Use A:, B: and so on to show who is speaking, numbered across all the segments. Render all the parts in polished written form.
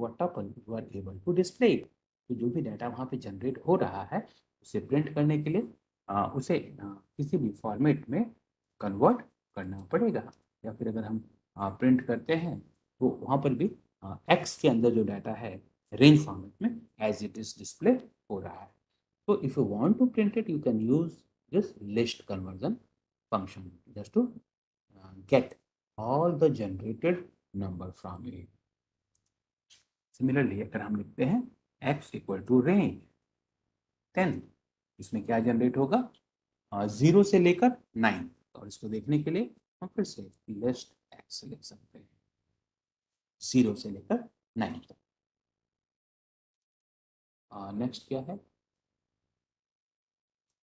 A: a tuple, you are able to display it. तो जो भी डाटा वहाँ पे जनरेट हो रहा है उसे प्रिंट करने के लिए उसे किसी भी फॉर्मेट में कन्वर्ट करना पड़ेगा। या फिर अगर हम प्रिंट करते हैं तो वहाँ पर भी एक्स के अंदर जो डाटा है रेंज फॉर्मेट में एज इट इज डिस्प्ले हो रहा है। तो if you want to print it, you can use this list conversion function just to get all the generated number from it. Similarly, अगर हम लिखते हैं x इक्वल टू रेंज 10, इसमें क्या जनरेट होगा 0 से लेकर 9। और इसको देखने के लिए हम फिर से लिस्ट x लिख सकते हैं 0 से लेकर 9 तक। नेक्स्ट क्या है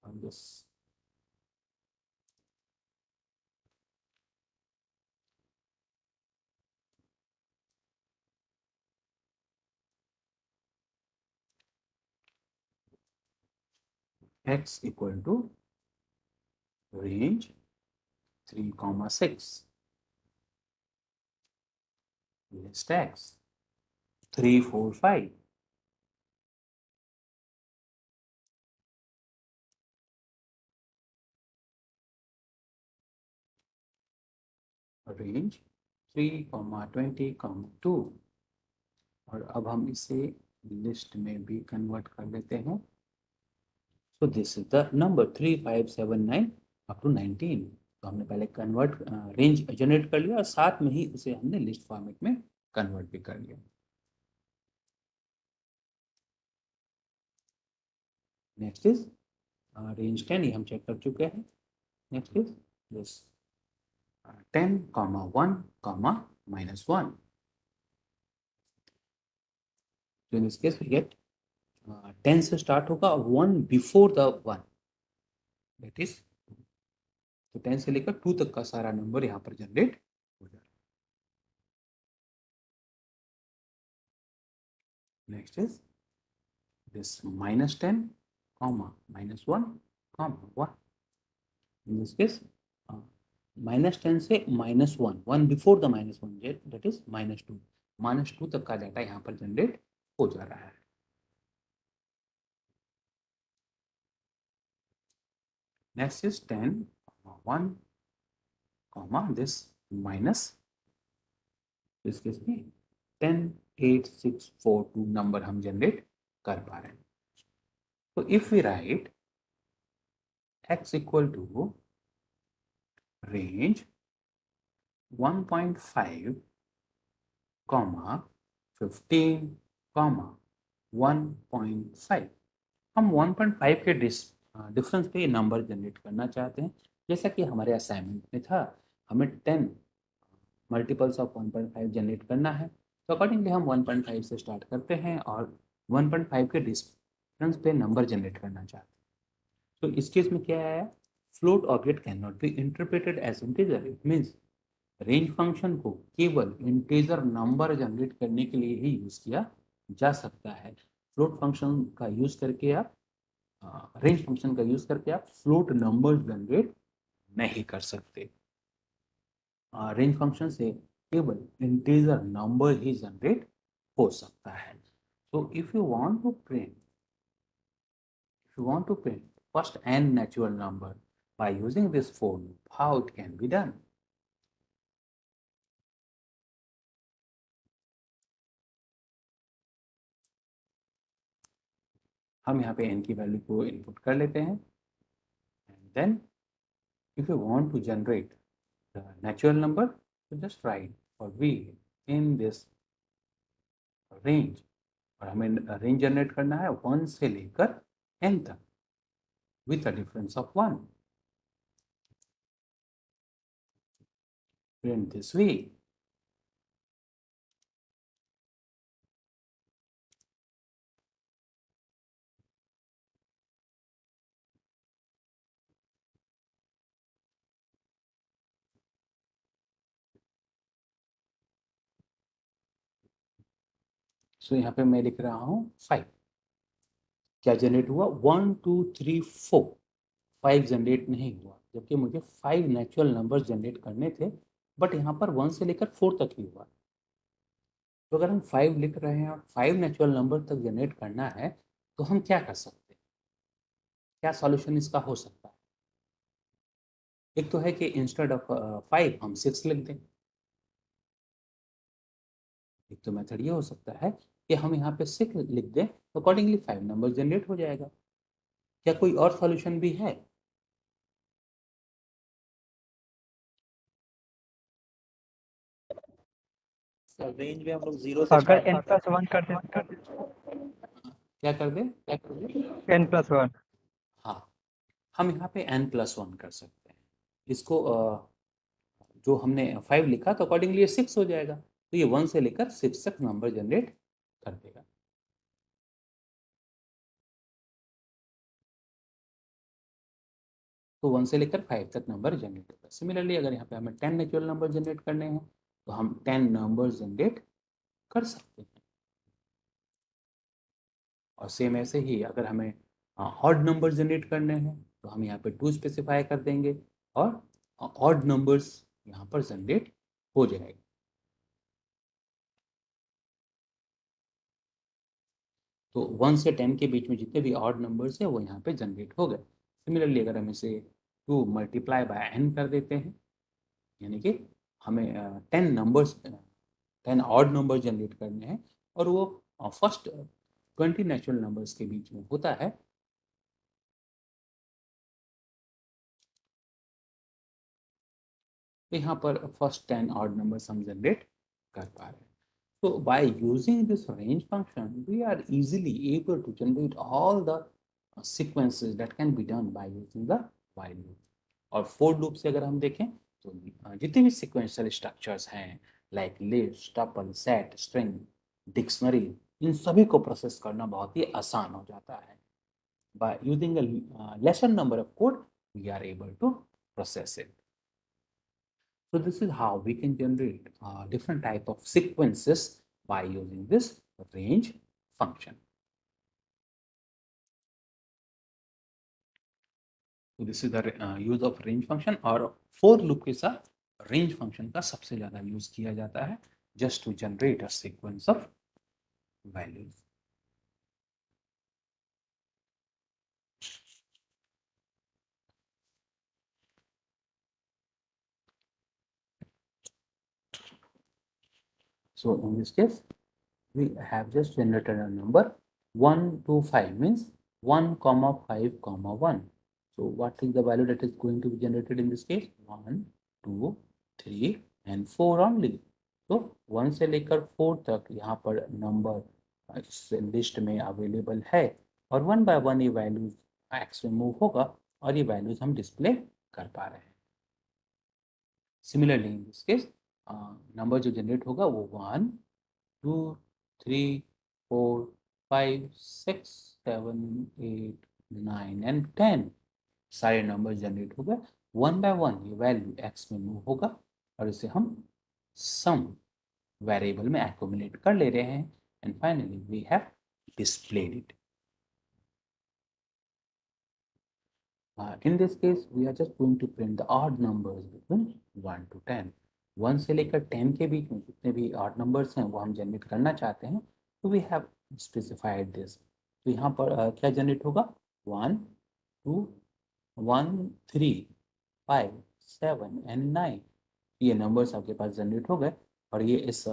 A: this x equal to range 3,6 list x 3, 4, 5 range 3,20,2 और अब हम इसे लिस्ट में भी कन्वर्ट कर लेते हैं। So this is the number 3579 up to 19। तो हमने पहले कन्वर्ट रेंज जनरेट कर लिया और साथ में ही उसे हमने लिस्ट फॉर्मेट में कन्वर्ट भी कर लिया। नेक्स्ट इज रेंज 10, ये हम चेक कर चुके हैं। Next is this 10, 1, -1। So in this case we get 10 से स्टार्ट होगा और 1 बिफोर द 1, दैट इज तो 10 से लेकर 2 तक का सारा नंबर यहाँ पर जनरेट हो जाएगा। Next is this -10, -1, -1। In this case -10 से -1, 1 बिफोर द -1, दैट इज -2, -2 तक का डाटा यहाँ पर जनरेट हो जा रहा है। नेक्स्ट इज 10, 1, दिस माइनस इस केस में 10, 8, 6, 4, 2 नंबर हम जनरेट कर पा रहे हैं। तो if we write x equal to range 1.5, 15, 1.5, हम 1.5 के डिफरेंस पे नंबर जनरेट करना चाहते हैं। जैसा कि हमारे असाइनमेंट में था, हमें 10 मल्टीपल्स ऑफ 1.5 जनरेट करना है। तो अकॉर्डिंगली हम 1.5 से स्टार्ट करते हैं और 1.5 के डिफरेंस पे नंबर जनरेट करना चाहते हैं। तो इस केस में क्या आया, float object can not be interpreted as integer. It means range function को केवल इंटीजर नंबर जनरेट करने के लिए ही यूज किया जा सकता है। फ्लोट फंक्शन का यूज करके आप रेंज फंक्शन का यूज करके आप फ्लोट नंबर जनरेट नहीं कर सकते। रेंज फंक्शन से केवल इंटीजर नंबर ही जनरेट हो सकता है। So if you want to print first n natural number by using this for loop, how it can be done? हम यहाँ पे n की वैल्यू को इनपुट कर लेते हैं and then if you want to generate the natural number, so just write for v in this range और हमें रेंज जनरेट करना है 1 से लेकर n तक with a difference of 1. Print this way. सो यहाँ पे मैं लिख रहा हूँ 5। क्या जनरेट हुआ 1, 2, 3, 4, 5 जनरेट नहीं हुआ, जबकि मुझे 5 नेचुरल नंबर्स जनरेट करने थे, बट यहाँ पर 1 से लेकर 4 तक ही हुआ। तो अगर हम 5 लिख रहे हैं और 5 नेचुरल नंबर तक जनरेट करना है तो हम क्या कर सकते हैं, क्या सॉल्यूशन इसका हो सकता है? एक तो है कि इंस्टेड ऑफ 5 हम 6 लिख दें। एक तो मेथड ये हो सकता है कि हम यहाँ पे 6 लिख दें तो अकॉर्डिंगली 5 नंबर जनरेट हो जाएगा। क्या कोई और सॉल्यूशन भी है?
B: सर रेंज में हम लोग 0 से
C: अगर
B: स्टार्ट
C: n
B: करते
C: प्लस वन कर दे तो
A: क्या कर दें?
C: n plus one.
A: हाँ, हम यहाँ पे n+1 कर सकते हैं। इसको जो हमने 5 लिखा तो अकॉर्डिंगली ये 6 हो जाएगा, तो ये 1 से लेकर 6 तक नंबर जनरेट कर देगा। तो 1 से लेकर 5 तक नंबर जनरेट होगा। सिमिलरली अगर यहाँ पे हमें 10 नेचुरल नंबर जनरेट करने हैं तो हम 10 नंबर जनरेट कर सकते हैं। और सेम ऐसे ही अगर हमें ऑड नंबर जनरेट करने हैं तो हम यहाँ पे 2 स्पेसिफाई कर देंगे और ऑड नंबर्स यहाँ पर जनरेट हो जाएगा। तो 1 से 10 के बीच में जितने भी ऑड नंबर्स है वो यहाँ पे जनरेट हो गए। सिमिलरली अगर हम इसे 2 मल्टीप्लाई बाय n कर देते हैं, यानी कि हमें 10 नंबर्स 10 ऑड नंबर जनरेट करने हैं और वो फर्स्ट 20 नेचुरल नंबर्स के बीच में होता है, तो यहाँ पर फर्स्ट 10 ऑड नंबर्स हम जनरेट कर पा रहे हैं। So by using this range function, we are easily able to generate all the sequences that can be done by using the while loop. और for loop से अगर हम देखें तो जितने भी sequential structures हैं like list, tuple, set, string, dictionary, इन सभी को प्रोसेस करना बहुत ही आसान हो जाता है। By using a lesser number of code, we are able to process it. So this is how we can generate different type of sequences by using this range function. So this is the use of range function और for loop के साथ range function का सबसे ज़्यादा use किया जाता है just to generate a sequence of values. So in this case, we have just generated a number 1 to 5 means 1 comma 5 comma 1. So what is the value that is going to be generated in this case? 1, 2, 3 and 4 only. तो 1 से लेकर 4 तक यहाँ पर number इस list में available है और 1 बाय 1 ये वैल्यूज एक्स में मूव होगा और ये वैल्यूज हम डिस्प्ले कर पा रहे हैं। Similarly in this case number जो जनरेट होगा वो 1, 2, 3, 4, 5, 6, 7, 8, 9 एंड 10 सारे नंबर जनरेट हो गए। 1 बाय 1 ये वैल्यू एक्स में मूव होगा और इसे हम सम वेरिएबल में एक्यूमुलेट कर ले रहे हैं and finally we have displayed it. In this case, we are just going to print the odd numbers between 1 to 10. 1 से लेकर 10 के बीच में जितने भी odd numbers हैं वो हम जनरेट करना चाहते हैं तो we have specified this. तो यहाँ पर क्या जनरेट होगा? 1, 2, 1, 3, 5, 7 एंड 9 ये नंबर्स आपके पास जनरेट हो गए और ये इस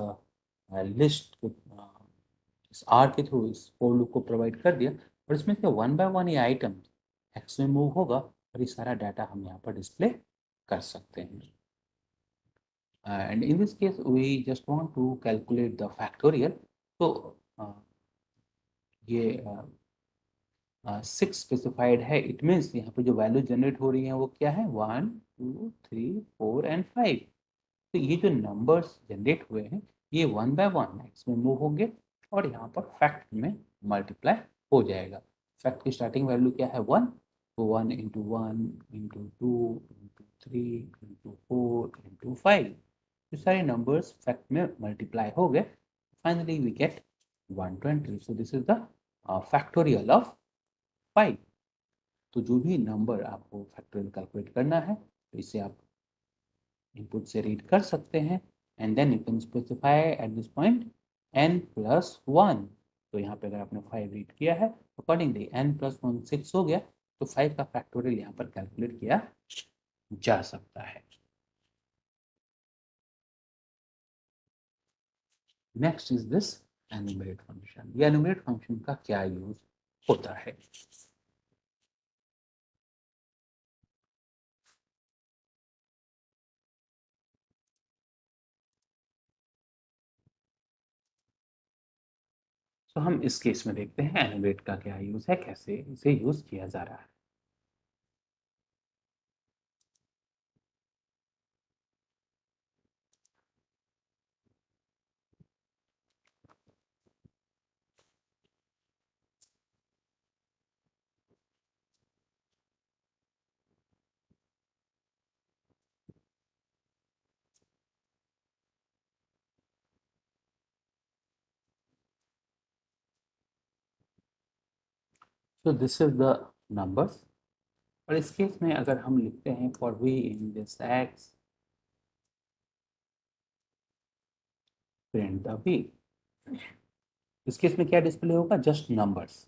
A: लिस्ट इस आर के थ्रू इस फोर लूप को प्रोवाइड कर दिया और इसमें से 1 बाय 1 ये आइटम एक्स में मूव होगा और ये सारा डाटा हम यहाँ पर डिस्प्ले कर सकते हैं। And in this case we just want to calculate the factorial. तो ये 6 स्पेसिफाइड है, इट मीन्स यहाँ पर जो वैल्यू जनरेट हो रही है वो क्या है? 1, 2, 3, 4 एंड 5। तो ये जो नंबर्स जनरेट हुए हैं ये 1 बाय 1 एक्स में मूव होंगे और यहाँ पर फैक्ट में मल्टीप्लाई हो जाएगा। फैक्ट की स्टार्टिंग वैल्यू क्या है? 1, तो 1 into 1 into 2 into 3 into 4 into 5 ये सारे नंबर्स फैक्ट में मल्टीप्लाई हो गए। Finally we get 120। So this is the factorial of 5। तो जो भी नंबर आपको फैक्टोरियल कैलकुलेट करना है तो इसे आप इनपुट से रीड कर सकते हैं and then you can specify at this point n+1। तो यहाँ पे अगर आपने 5 रीड किया है अकॉर्डिंगली n+1 6 हो गया, तो 5 का फैक्टोरियल यहाँ पर कैलकुलेट किया जा सकता है। Next is this enumerate function. ये एनुमरेट फंक्शन का क्या यूज होता है? तो हम इस केस में देखते हैं एनुमरेट का क्या यूज है, कैसे इसे यूज किया जा रहा है। तो दिस इज द नंबर्स, और इस केस में अगर हम लिखते हैं for v in this x print the v, इस केस में क्या डिस्प्ले होगा? Just numbers.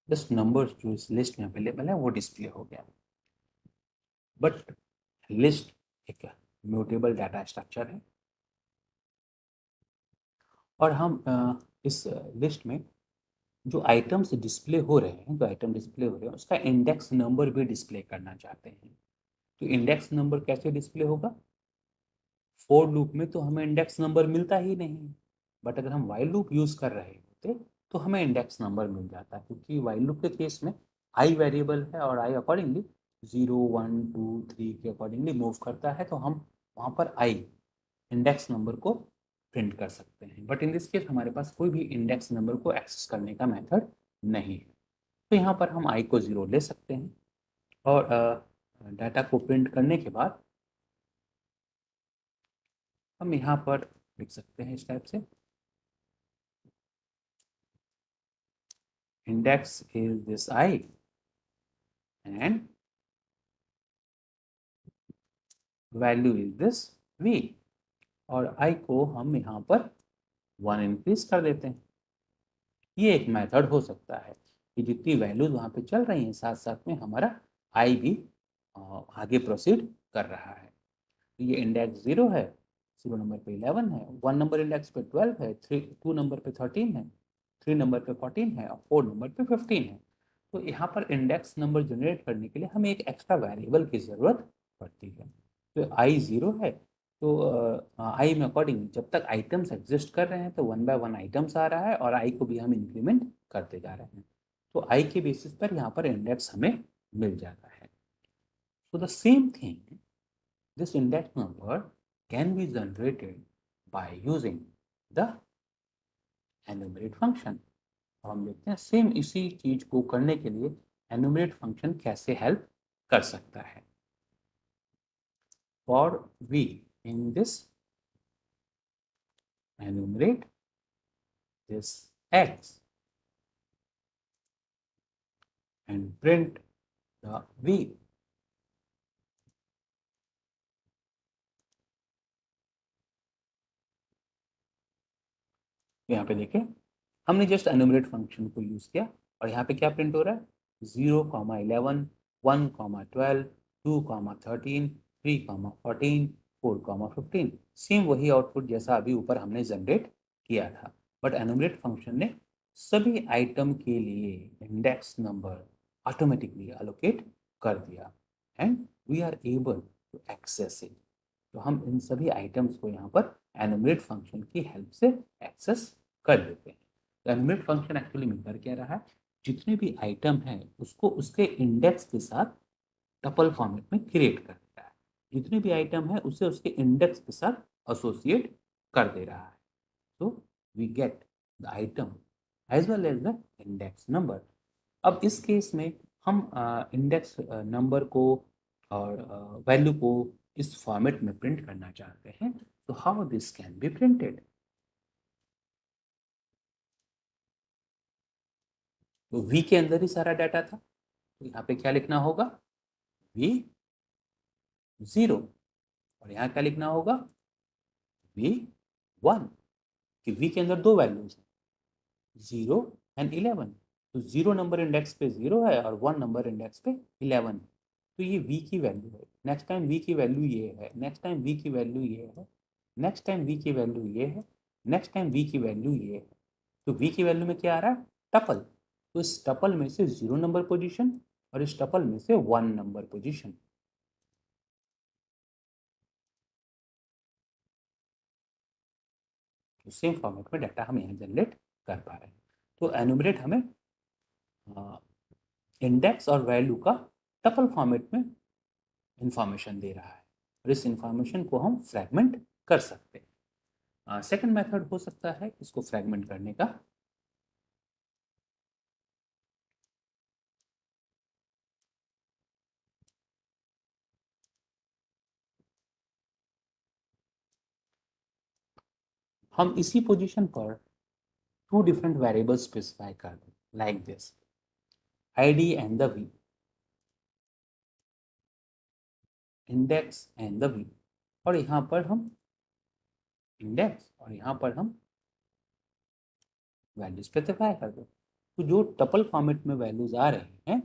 A: जस्ट नंबर्स जो इस लिस्ट में अवेलेबल है वो डिस्प्ले हो गया। बट लिस्ट एक म्यूटेबल डाटा स्ट्रक्चर है, और हम इस लिस्ट में जो आइटम्स डिस्प्ले हो रहे हैं, जो आइटम डिस्प्ले हो रहे हैं उसका इंडेक्स नंबर भी डिस्प्ले करना चाहते हैं। तो इंडेक्स नंबर कैसे डिस्प्ले होगा? फॉर लूप में तो हमें इंडेक्स नंबर मिलता ही नहीं, बट अगर हम वाइल लूप यूज कर रहे होते तो हमें इंडेक्स नंबर मिल जाता है, क्योंकि वाइल लूप के केस में आई वेरिएबल है और आई अकॉर्डिंगली 0 1 2 3 के अकॉर्डिंगली मूव करता है, तो हम वहाँ पर आई इंडेक्स नंबर को प्रिंट कर सकते हैं। बट इन दिस केस हमारे पास कोई भी इंडेक्स नंबर को एक्सेस करने का मेथड नहीं है, तो यहाँ पर हम आई को 0 ले सकते हैं, और डाटा को प्रिंट करने के बाद हम यहाँ पर लिख सकते हैं इस टाइप से, index is this i and value is this v, और आई को हम यहाँ पर 1 इंक्रीज कर देते हैं। ये एक मेथड हो सकता है कि जितनी वैल्यूज वहाँ पे चल रही हैं साथ साथ में हमारा आई भी आगे प्रोसीड कर रहा है। तो ये इंडेक्स 0 है, 0 नंबर पे 11 है, 1 नंबर इंडेक्स पे 12 है, 2 नंबर पे 13 है, 3 नंबर पे 14 है, और 4 नंबर पे 15 है। तो यहाँ पर इंडेक्स नंबर जनरेट करने के लिए हमें एक एक्स्ट्रा वेरिएबल की ज़रूरत पड़ती है। तो आई 0 है, तो आई में अकॉर्डिंग जब तक आइटम्स एग्जिस्ट कर रहे हैं तो 1 बाय 1 आइटम्स आ रहा है, और आई को भी हम इंक्रीमेंट करते जा रहे हैं, तो आई के बेसिस पर यहाँ पर इंडेक्स हमें मिल जाता है। तो the same thing, this index number can be generated by using the enumerate function। अब हम देखते हैं सेम इसी चीज को करने के लिए enumerate फंक्शन कैसे हेल्प कर सकता है। For v in this enumerate this x and print the v। यहाँ पे देखें हमने जस्ट एनुमरेट फंक्शन को यूज किया, और यहाँ पे क्या प्रिंट हो रहा है? 0, 11, 1, 12, 2, 13, 3, 14, 4, 15। सेम वही आउटपुट जैसा अभी ऊपर हमने जनरेट किया था, बट एनुमरेट फंक्शन ने सभी आइटम के लिए इंडेक्स नंबर ऑटोमेटिकली अलोकेट कर दिया, and we are able to access it. तो हम इन सभी आइटम्स को यहाँ पर एनुमरेट फंक्शन की हेल्प से एक्सेस कर लेते हैं। तो एनुमरेट फंक्शन एक्चुअली में कर क्या रहा है? जितने भी आइटम हैं उसको उसके इंडेक्स के साथ टपल फॉर्मेट में क्रिएट कर देता है। जितने भी आइटम है उसे उसके इंडेक्स के साथ एसोसिएट कर दे रहा है। तो we get the item as well as the index number. अब इस केस में हम इंडेक्स नंबर को और वैल्यू को इस फॉर्मेट में प्रिंट करना चाहते हैं, तो how this can be printed? तो वी के अंदर ही सारा डाटा था, तो यहाँ पे क्या लिखना होगा? वी 0, और यहाँ क्या लिखना होगा? V1 कि V के अंदर दो वैल्यूज हैं 0 एंड 11। तो 0 नंबर इंडेक्स पे 0 है और 1 नंबर इंडेक्स पे 11। तो ये V की वैल्यू है। नेक्स्ट टाइम V की वैल्यू ये है, नेक्स्ट टाइम V की वैल्यू ये है, नेक्स्ट टाइम V की वैल्यू ये है, नेक्स्ट टाइम V की वैल्यू ये है। तो V की वैल्यू में क्या आ रहा है? टपल। तो इस टपल में से 0 नंबर पोजीशन और इस टपल में से 1 नंबर पोजीशन। तो सेम फॉर्मेट में डाटा हम यहाँ जनरेट कर पा रहे हैं। तो एनुमरेट हमें इंडेक्स और वैल्यू का टपल फॉर्मेट में इंफॉर्मेशन दे रहा है और इस इंफॉर्मेशन को हम फ्रैगमेंट कर सकते हैं। सेकंड मेथड हो सकता है इसको फ्रैगमेंट करने का। हम इसी पोजीशन पर टू डिफरेंट वेरिएबल्स स्पेसिफाई कर दें like this id and the v, index and the v, और यहाँ पर हम इंडेक्स और यहाँ पर हम वैल्यू स्पेसिफाई कर दो। तो जो टपल फॉर्मेट में वैल्यूज आ रहे हैं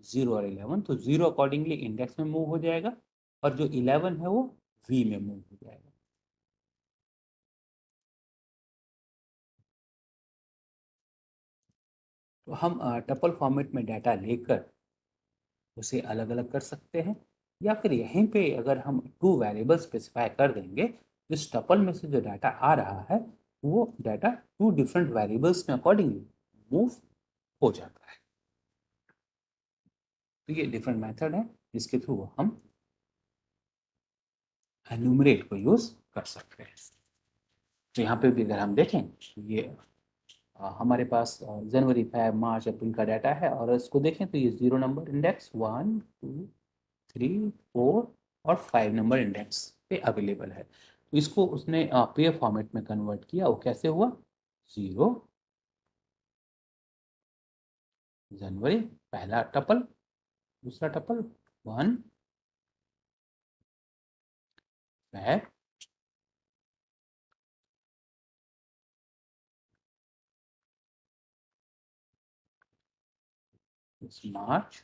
A: 0 और 11, तो 0 अकॉर्डिंगली इंडेक्स में मूव हो जाएगा और जो 11 है वो v में मूव हो जाएगा। तो हम टपल फॉर्मेट में डाटा लेकर उसे अलग अलग कर सकते हैं या फिर यहीं पे अगर हम टू वेरिएबल स्पेसिफाई कर देंगे तो इस टपल में से जो डाटा आ रहा है वो डाटा टू डिफरेंट वेरिएबल्स में अकॉर्डिंगली मूव हो जाता है। तो ये डिफरेंट मेथड है जिसके थ्रू हम एन्यूमरेट को यूज कर सकते हैं। तो यहाँ पे भी अगर हम देखें तो ये हमारे पास जनवरी, फरवरी, मार्च, अप्रैल का डाटा है और इसको देखें तो ये 0 नंबर इंडेक्स 1 2 3 4 और 5 नंबर इंडेक्स पे अवेलेबल है। तो इसको उसने पे फॉर्मेट में कन्वर्ट किया। वो कैसे हुआ? 0 जनवरी पहला टपल, दूसरा टपल 1 फेब, मार्च,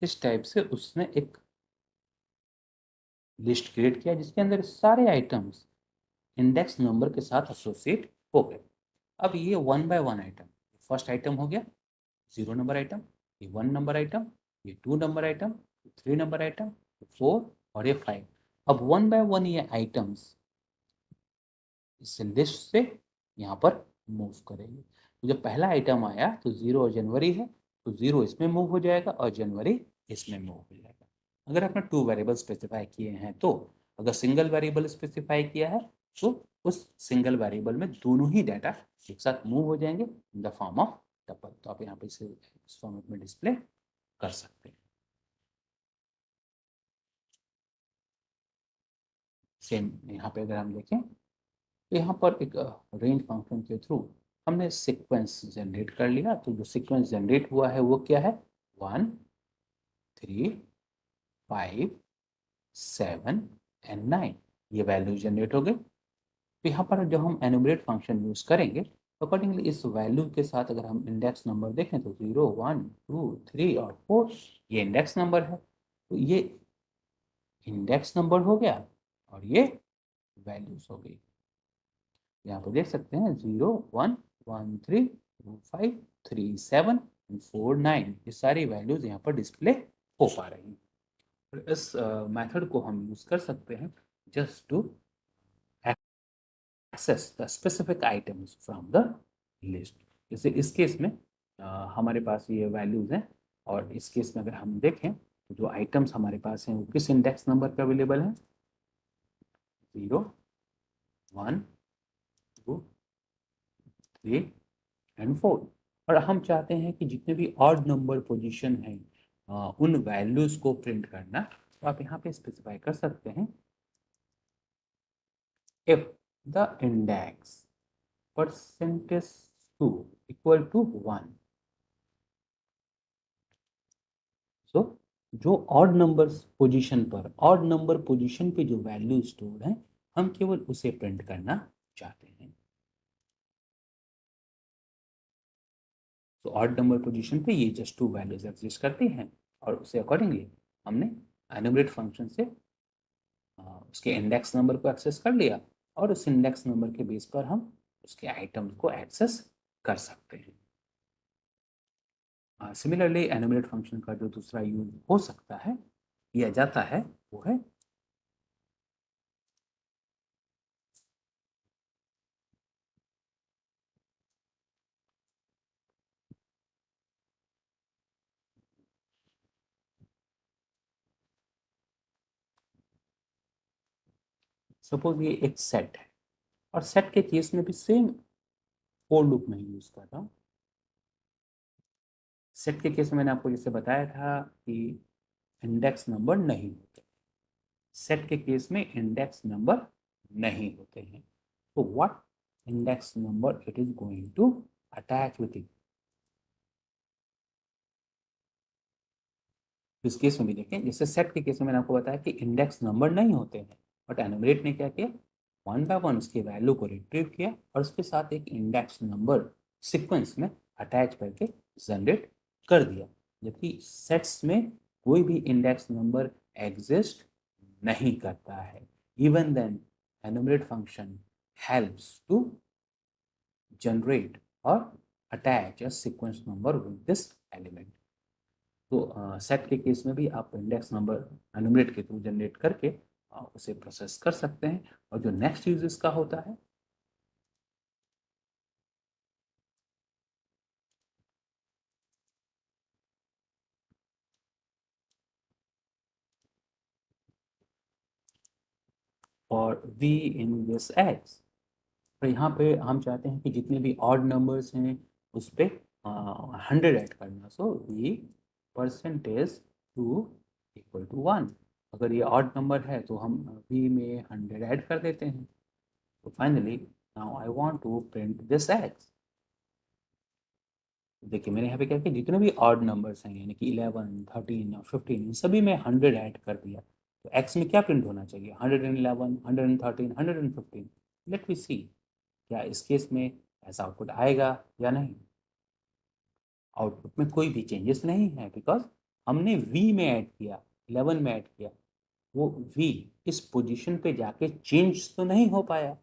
A: इस टाइप से उसने एक लिस्ट क्रिएट किया जिसके अंदर सारे आइटम्स इंडेक्स नंबर के साथ एसोसिएट हो गए। अब ये 1 बाय 1 आइटम, फर्स्ट आइटम हो गया 0 नंबर आइटम, ये 1 नंबर आइटम, ये 2 नंबर आइटम, 3 नंबर आइटम, 4 और ये 5। अब 1 बाय 1 ये आइटम्स इस लिस्ट से यहाँ पर मूव करेंगे। तो जब पहला आइटम आया तो 0 और जनवरी है तो 0 इसमें मूव हो जाएगा और जनवरी इसमें मूव हो जाएगा। अगर आपने टू वेरिएबल स्पेसिफाई किए हैं तो, अगर सिंगल वेरिएबल स्पेसिफाई किया है तो उस सिंगल वेरिएबल में दोनों ही डाटा एक साथ मूव हो जाएंगे in the form of tuple. तो आप यहाँ पे इसे इस फॉर्मेट में डिस्प्ले कर सकते हैं। सेम यहाँ पे अगर हम देखें तो यहाँ पर एक रेंज फंक्शन के थ्रू हमने सीक्वेंस जनरेट कर लिया। तो जो सीक्वेंस जनरेट हुआ है वो क्या है? 1 3 5 7 एंड 9 ये वैल्यू जनरेट हो गई। तो यहाँ पर जब हम एनुमरेट फंक्शन यूज करेंगे तो अकॉर्डिंगली इस वैल्यू के साथ अगर हम इंडेक्स नंबर देखें तो 0 1 2 3 और 4 ये इंडेक्स नंबर है। तो ये इंडेक्स नंबर हो गया और ये वैल्यूज हो गई। यहाँ पर देख सकते हैं 0 1 1 3 2 5 3 7 4 9 ये सारी वैल्यूज यहाँ पर डिस्प्ले हो पा रही हैं। और इस मेथड को हम यूज कर सकते हैं just to access the specific items from the list. जैसे इस केस में हमारे पास ये वैल्यूज हैं और इस केस में अगर हम देखें तो जो आइटम्स हमारे पास हैं वो किस इंडेक्स नंबर पे अवेलेबल हैं? 0 1 2 3 एंड 4। और हम चाहते हैं कि जितने भी ऑड नंबर पोजीशन हैं उन वैल्यूज को प्रिंट करना, तो आप यहाँ पे स्पेसिफाई कर सकते हैं if the index percentage 2 equal to 1। So जो ऑड नंबर पोजीशन पे जो वैल्यू स्टोर है, हम केवल उसे प्रिंट करना चाहते हैं। तो ऑड नंबर पोजीशन पे ये जस्ट 2 वैल्यूज एग्जिस्ट करती हैं और उसे अकॉर्डिंगली हमने एनुमरेट फंक्शन से उसके इंडेक्स नंबर को एक्सेस कर लिया और उस इंडेक्स नंबर के बेस पर हम उसके आइटम्स को एक्सेस कर सकते हैं। सिमिलरली एनुमरेट फंक्शन का जो दूसरा यूज हो सकता है, किया जाता है, वो है सपोज ये एक सेट है और सेट के केस में भी सेम फॉर लूप में यूज कर रहा हूँ। सेट के केस में मैंने आपको जैसे बताया था कि इंडेक्स नंबर नहीं होते, सेट के केस में इंडेक्स नंबर नहीं होते हैं। तो what index number it is going to attach with it. इस केस में भी देखें, जैसे सेट के केस में मैंने आपको बताया कि इंडेक्स नंबर नहीं होते हैं, बट एनुमरेट ने क्या किया, वन बाय वन उसकी वैल्यू को रिट्रीव किया और उसके साथ एक इंडेक्स नंबर सीक्वेंस में अटैच करके जनरेट कर दिया। जबकि सेट्स में कोई भी इंडेक्स नंबर एग्जिस्ट नहीं करता है। Even then enumerate function helps to generate और attach a sequence number with this element. तो सेट के केस में भी आप इंडेक्स नंबर एनुमरेट के थ्रू जनरेट करके उसे प्रोसेस कर सकते हैं। और जो नेक्स्ट यूज इसका होता है, और वी इन दिस एक्स, तो यहाँ पे हम चाहते हैं कि जितने भी ऑड नंबर्स हैं उस पर 100 ऐड करना। So we percentage 2 equal to 1। अगर ये ऑड नंबर है तो हम वी में 100 ऐड कर देते हैं। तो finally now I want to print this x. देखिए मैंने यहाँ पे क्या किया, जितने भी ऑड नंबर्स हैं यानी कि 11, 13 और 15, इन सभी में 100 ऐड कर दिया। तो एक्स में क्या प्रिंट होना चाहिए, 111, 113, 115। लेट वी सी क्या इस केस में ऐसा आउटपुट आएगा या नहीं। आउटपुट में कोई भी चेंजेस नहीं है बिकॉज हमने वी में ऐड किया, 11 में ऐड किया। वो वी इस पोजीशन पे जाके चेंज तो नहीं हो पाया।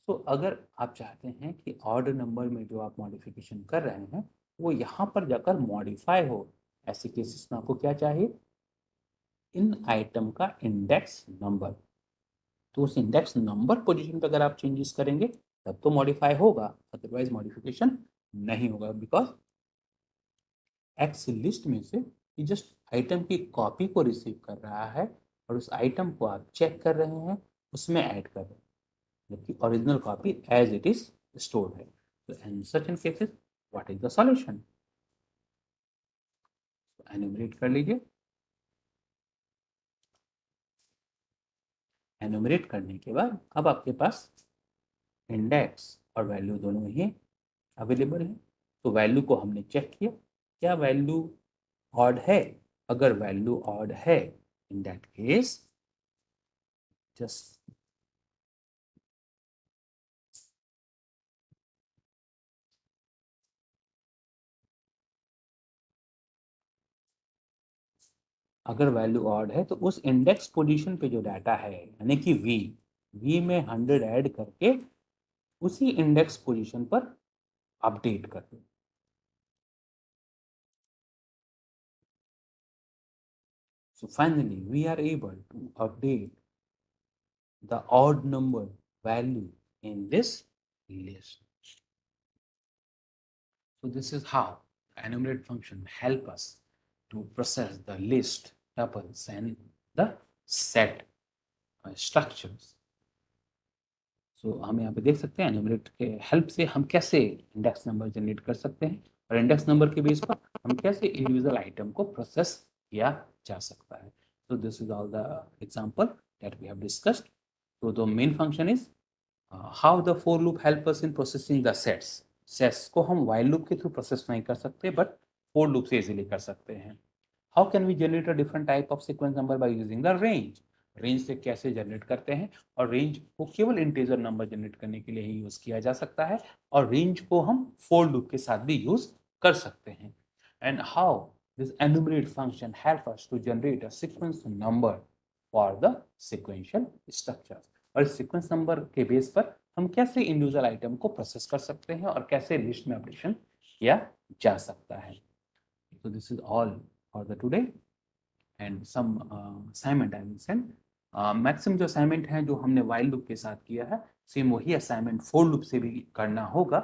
A: तो अगर आप चाहते हैं कि ऑर्डर नंबर में जो आप मॉडिफिकेशन कर रहे हैं वो यहाँ पर जाकर मॉडिफाई हो, ऐसे केसेस में आपको क्या चाहिए, इन आइटम का इंडेक्स नंबर। तो उस इंडेक्स नंबर पोजीशन पे अगर आप चेंजेस करेंगे तब तो मॉडिफाई होगा, अदरवाइज मॉडिफिकेशन नहीं होगा। बिकॉज एक्स लिस्ट में से ये जस्ट आइटम की कॉपी को रिसीव कर रहा है और उस आइटम को आप चेक कर रहे हैं, उसमें ऐड कर रहे हैं, जबकि original copy as it is stored है। तो in certain cases what is the solution, enumerate कर लीजिए। एनुमरेट करने के बाद अब आपके पास इंडेक्स और वैल्यू दोनों ही अवेलेबल है। तो वैल्यू को हमने चेक किया, क्या वैल्यू ऑड है। अगर वैल्यू ऑड है, इन दैट केस जस्ट अगर वैल्यू ऑड है तो उस इंडेक्स पोजीशन पे जो डाटा है यानी कि वी में 100 ऐड करके उसी इंडेक्स पोजीशन पर अपडेट कर दो। So finally we are able to update the odd number value in this list. So this is how the enumerate function help us to process the list, tuples and the set structures. सो हम यहाँ पे देख सकते हैं enumerate के help से हम कैसे इंडेक्स नंबर जनरेट कर सकते हैं और इंडेक्स नंबर के बेस पर हम कैसे इंडिविजुअल आइटम को प्रोसेस किया जा सकता है. So this is all the example that we have discussed. So the main function is how the for loop help us in processing the sets. Sets को हम while loop के through process नहीं कर सकते बट for loop से easily कर सकते हैं. How can we generate a different type of sequence number by using the range? Range से कैसे जनरेट करते हैं और रेंज को केवल इंटीजर नंबर जनरेट करने के लिए ही यूज किया जा सकता है और रेंज को हम फॉर लूप के साथ भी यूज कर सकते हैं. And how this enumerate function help us to generate a sequence number for the sequential structure. और सीक्वेंस नंबर के बेस पर हम कैसे इंडिविजुअल आइटम को प्रोसेस कर सकते हैं और कैसे लिस्ट में अपडेशन किया जा सकता है. So this is all for the today and some assignment I will send. Maximum जो असाइनमेंट है जो हमने वाइल लूप के साथ किया है सेम वही असाइनमेंट फॉर लूप से भी करना होगा.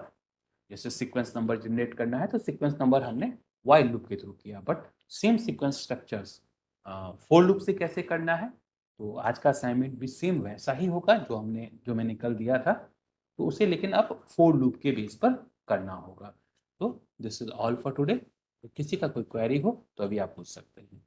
A: जैसे सीक्वेंस नंबर जनरेट करना है तो सीक्वेंस नंबर हमने वाइल लूप के थ्रू किया but same sequence structures for loop से कैसे करना है तो आज का असाइनमेंट भी सेम वैसा ही होगा जो मैंने कल दिया था तो उसे लेकिन अब फॉर लूप के बेस पर करना होगा. तो this is all for today. किसी का कोई क्वेरी हो तो अभी आप पूछ सकते हैं.